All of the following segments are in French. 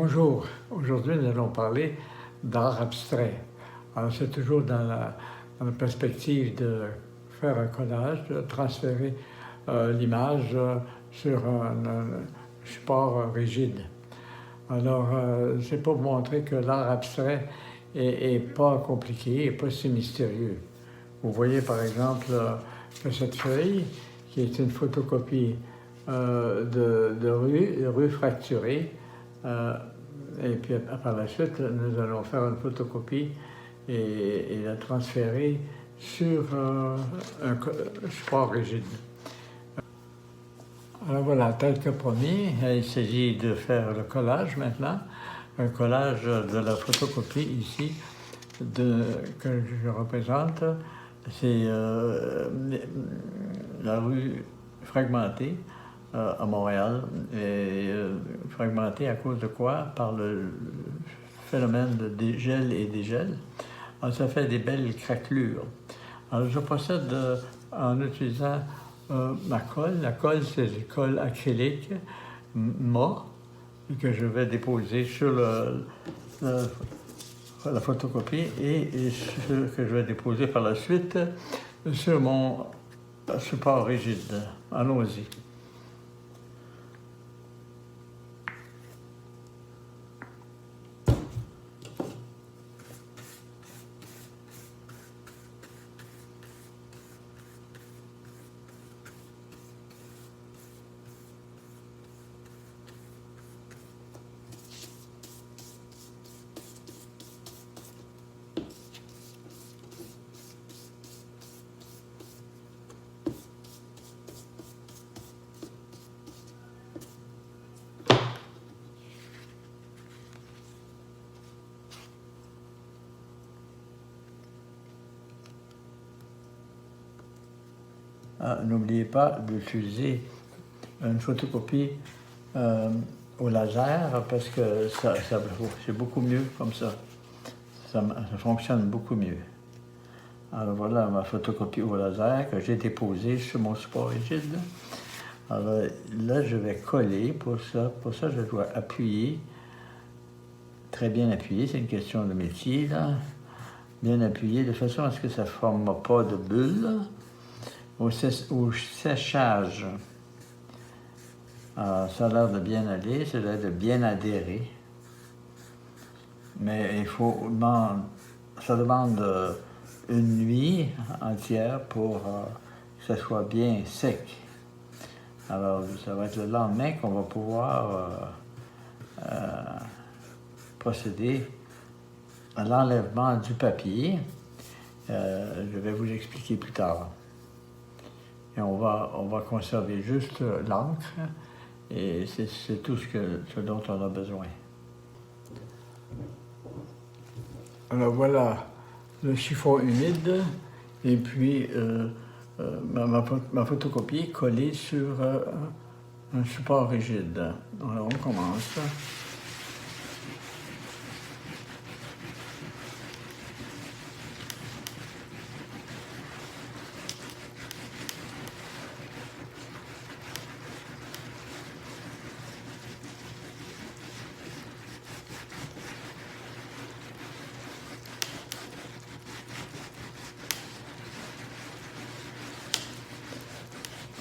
Bonjour, aujourd'hui nous allons parler d'art abstrait. Alors c'est toujours dans la perspective de faire un collage, de transférer l'image sur un support rigide. Alors c'est pour montrer que l'art abstrait est pas compliqué et pas si mystérieux. Vous voyez par exemple que cette feuille, qui est une photocopie de rue fracturée, et puis par la suite, nous allons faire une photocopie et la transférer sur un support rigide. Alors voilà, tel que promis, il s'agit de faire le collage maintenant, un collage de la photocopie ici que je représente. C'est la rue fragmentée à Montréal, et fragmentée à cause de quoi? Par le phénomène de gel et dégel. Alors, ça fait des belles craquelures. Alors je procède en utilisant ma colle. La colle, c'est une colle acrylique mat que je vais déposer sur la photocopie et que je vais déposer par la suite sur mon support rigide. Allons-y. N'oubliez pas d'utiliser une photocopie au laser parce que c'est beaucoup mieux comme ça. Ça fonctionne beaucoup mieux. Alors voilà ma photocopie au laser que j'ai déposée sur mon support rigide. Alors là, je vais coller pour ça. Pour ça, je dois appuyer, très bien appuyer, c'est une question de métier, là. Bien appuyer de façon à ce que ça ne forme pas de bulle. Au séchage, ça a l'air de bien aller, ça a l'air de bien adhérer, mais ça demande une nuit entière pour que ça soit bien sec. Alors, ça va être le lendemain qu'on va pouvoir procéder à l'enlèvement du papier. Je vais vous expliquer plus tard. Et on va conserver juste l'encre et c'est tout ce dont on a besoin. Alors voilà le chiffon humide et puis ma photocopie collée sur un support rigide. Alors on commence.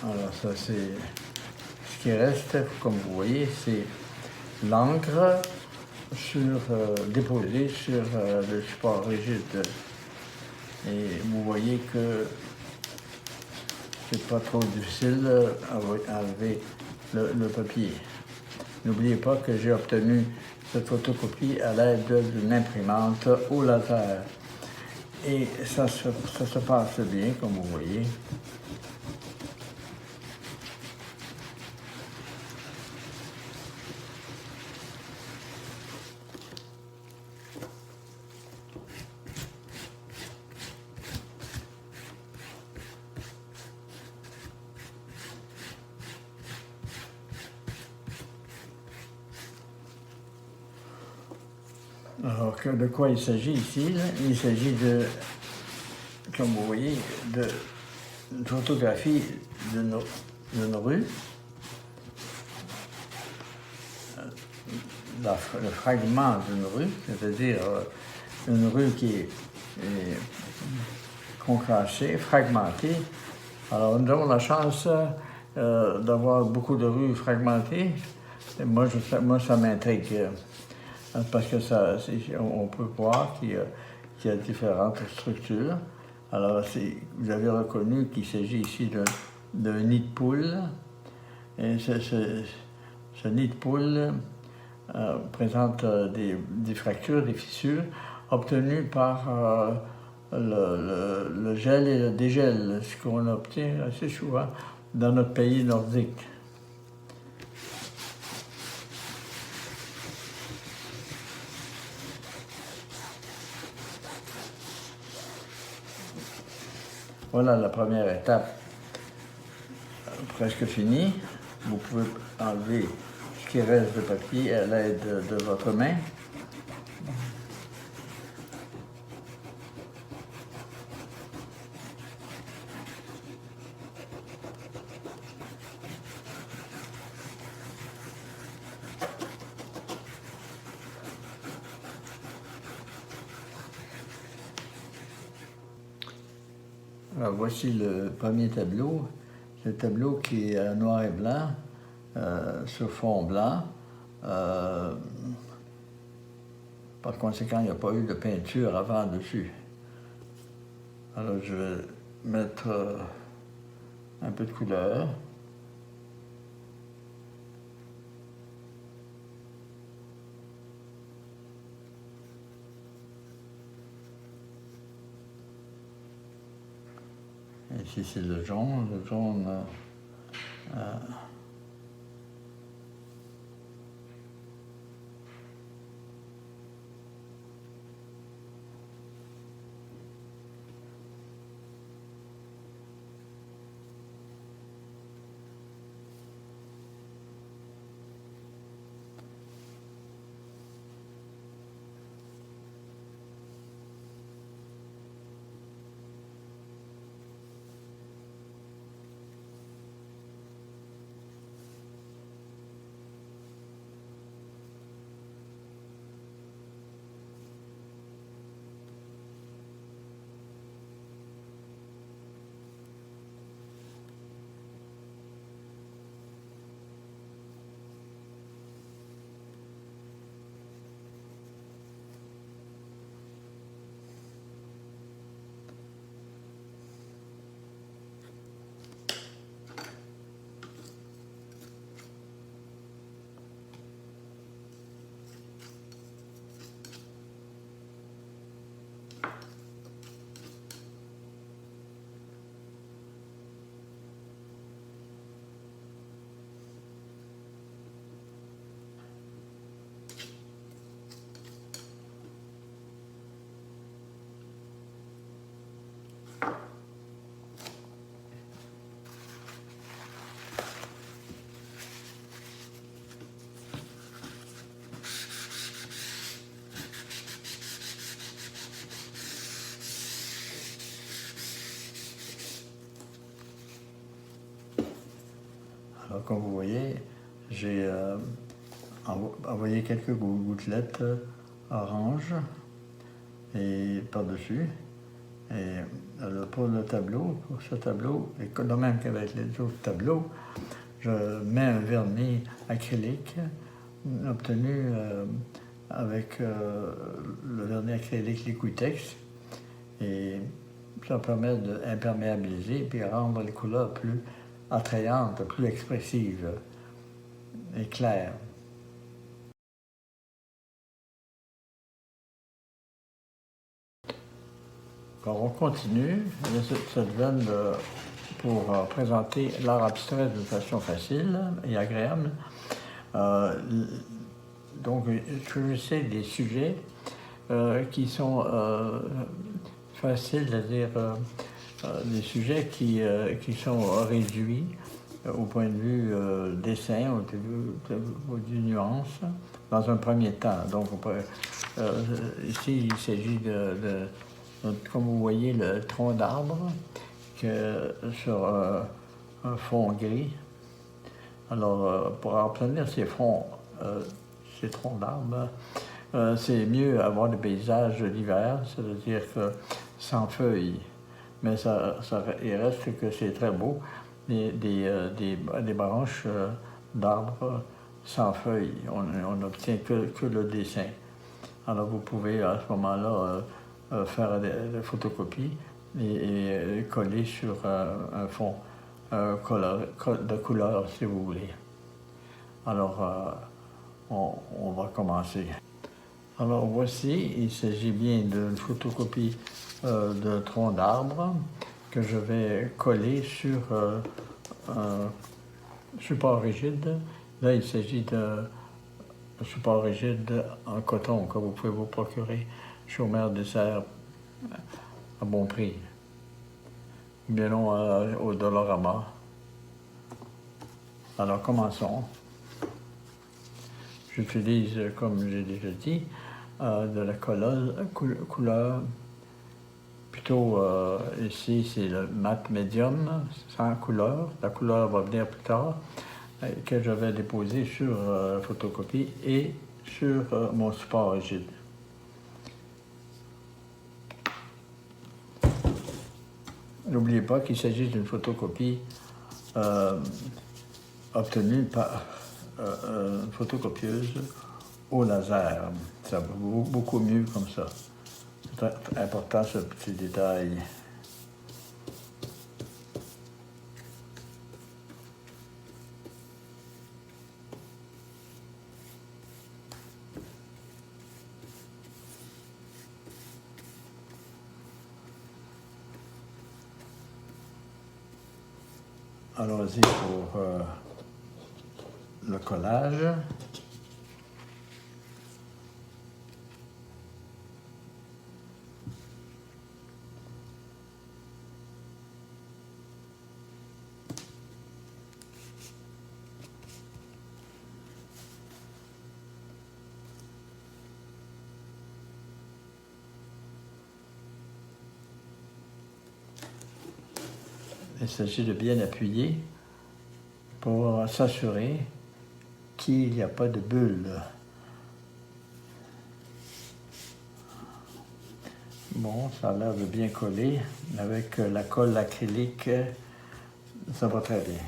Alors ça c'est ce qui reste, comme vous voyez, c'est l'encre déposée sur le support rigide. Et vous voyez que c'est pas trop difficile à enlever le papier. N'oubliez pas que j'ai obtenu cette photocopie à l'aide d'une imprimante au laser. Et ça se passe bien, comme vous voyez. Alors, de quoi il s'agit ici? Là? Il s'agit de, comme vous voyez, d'une photographie d'une rue le fragment d'une rue, c'est-à-dire une rue qui est concassée, fragmentée. Alors nous avons la chance d'avoir beaucoup de rues fragmentées. Et moi, ça m'intrigue parce que on peut voir qu'il y a différentes structures. Alors, vous avez reconnu qu'il s'agit ici d'un nid de poule. Et ce nid de poule présente des fractures, des fissures, obtenues par le gel et le dégel, ce qu'on obtient assez souvent dans notre pays nordique. Voilà la première étape presque finie. Vous pouvez enlever ce qui reste de papier à l'aide de votre main. Alors, voici le premier tableau. C'est le tableau qui est en noir et blanc, sur fond blanc. Par conséquent, il n'y a pas eu de peinture avant dessus. Alors, je vais mettre un peu de couleur. Ici, c'est le jaune. Le jaune Alors, comme vous voyez, j'ai envoyé quelques gouttelettes orange et par-dessus. Et alors, pour ce tableau, et de même qu'avec les autres tableaux, je mets un vernis acrylique obtenu avec le vernis acrylique Liquitex. Et ça permet d'imperméabiliser et rendre les couleurs plus attrayantes, plus expressives et claires. Quand on continue, ça donne pour présenter l'art abstrait d'une façon facile et agréable. Donc, choisissez des sujets qui sont faciles, c'est-à-dire des sujets qui sont réduits au point de vue dessin, au point de vue nuance, dans un premier temps. Donc, ici, il s'agit comme vous voyez, le tronc d'arbre sur un fond gris. Alors, pour obtenir ces ces troncs d'arbres. C'est mieux avoir des paysages l'hiver, c'est-à-dire que sans feuilles, mais il reste que c'est très beau, des branches d'arbres sans feuilles. On n'obtient que le dessin. Alors vous pouvez à ce moment-là faire des photocopies et coller sur un fond de couleur si vous voulez. Alors on va commencer. Alors voici, il s'agit bien d'une photocopie d'un tronc d'arbre que je vais coller sur un support rigide. Là, il s'agit d'un support rigide en coton que vous pouvez vous procurer chez Omer Dessert à bon prix. Bien non au Dollarama. Alors commençons. J'utilise, comme j'ai déjà dit, de la couleur. Plutôt ici, c'est le mat médium, sans couleur. La couleur va venir plus tard, que je vais déposer sur la photocopie et sur mon support rigide. N'oubliez pas qu'il s'agit d'une photocopie obtenue par une photocopieuse au laser. Ça va beaucoup mieux comme ça. C'est important ce petit détail. Allons-y pour le collage. Il s'agit de bien appuyer pour s'assurer qu'il n'y a pas de bulle. Bon, ça a l'air de bien coller. Avec la colle acrylique, ça va très bien.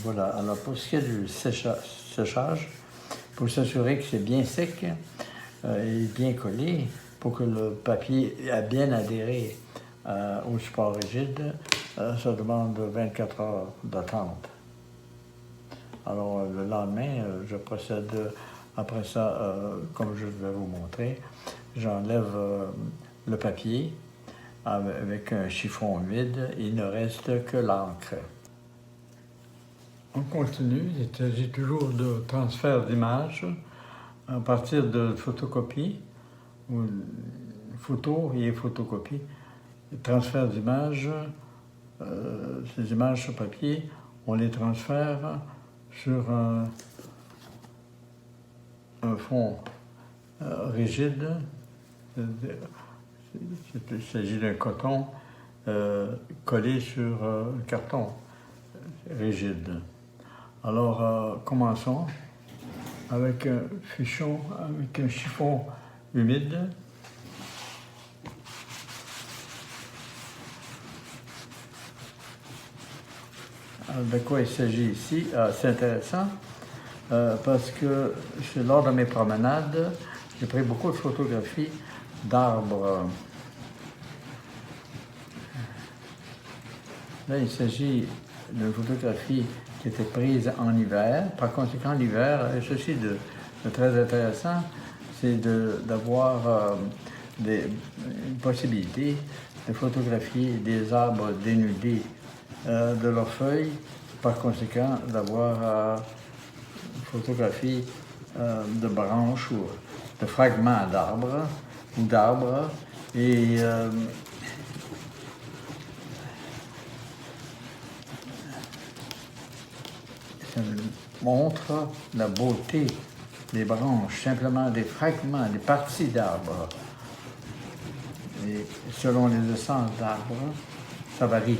Voilà, alors pour ce qui est du séchage, pour s'assurer que c'est bien sec et bien collé, pour que le papier a bien adhéré au support rigide, ça demande 24 heures d'attente. Alors le lendemain, je procède, après ça, comme je vais vous montrer, j'enlève le papier avec un chiffon humide, il ne reste que l'encre. On continue, il s'agit toujours de transfert d'images à partir de photocopies, ou photo et photocopie. Transfert d'images, ces images sur papier, on les transfère sur un fond rigide. Il s'agit d'un coton collé sur un carton rigide. Alors, commençons avec un fichon, avec un chiffon humide. Alors, de quoi il s'agit ici? C'est intéressant parce que lors de mes promenades, j'ai pris beaucoup de photographies d'arbres. Là, il s'agit d'une photographie qui était prise en hiver. Par conséquent, l'hiver, ceci de très intéressant, c'est d'avoir une possibilité de photographier des arbres dénudés de leurs feuilles par conséquent d'avoir une photographie de branches ou de fragments d'arbres ou d'arbres et ça montre la beauté des branches, simplement des fragments, des parties d'arbres. Et selon les essences d'arbres, ça varie.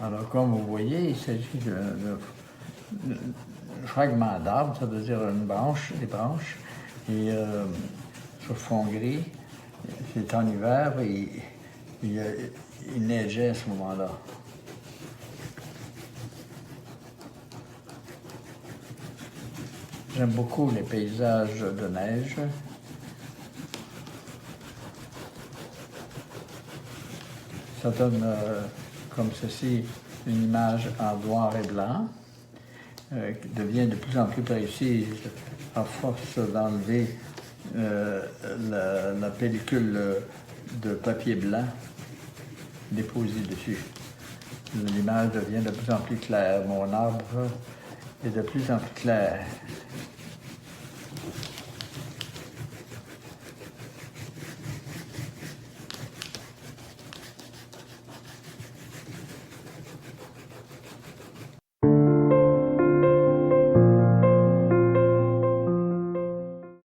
Alors, comme vous voyez, il s'agit de fragments d'arbres, ça veut dire une branche, des branches, et sur fond gris, c'est en hiver, et il neigeait à ce moment-là. J'aime beaucoup les paysages de neige. Ça donne, comme ceci, une image en noir et blanc, qui devient de plus en plus précise à force d'enlever la pellicule de papier blanc déposée dessus. L'image devient de plus en plus claire. Mon arbre est de plus en plus clair.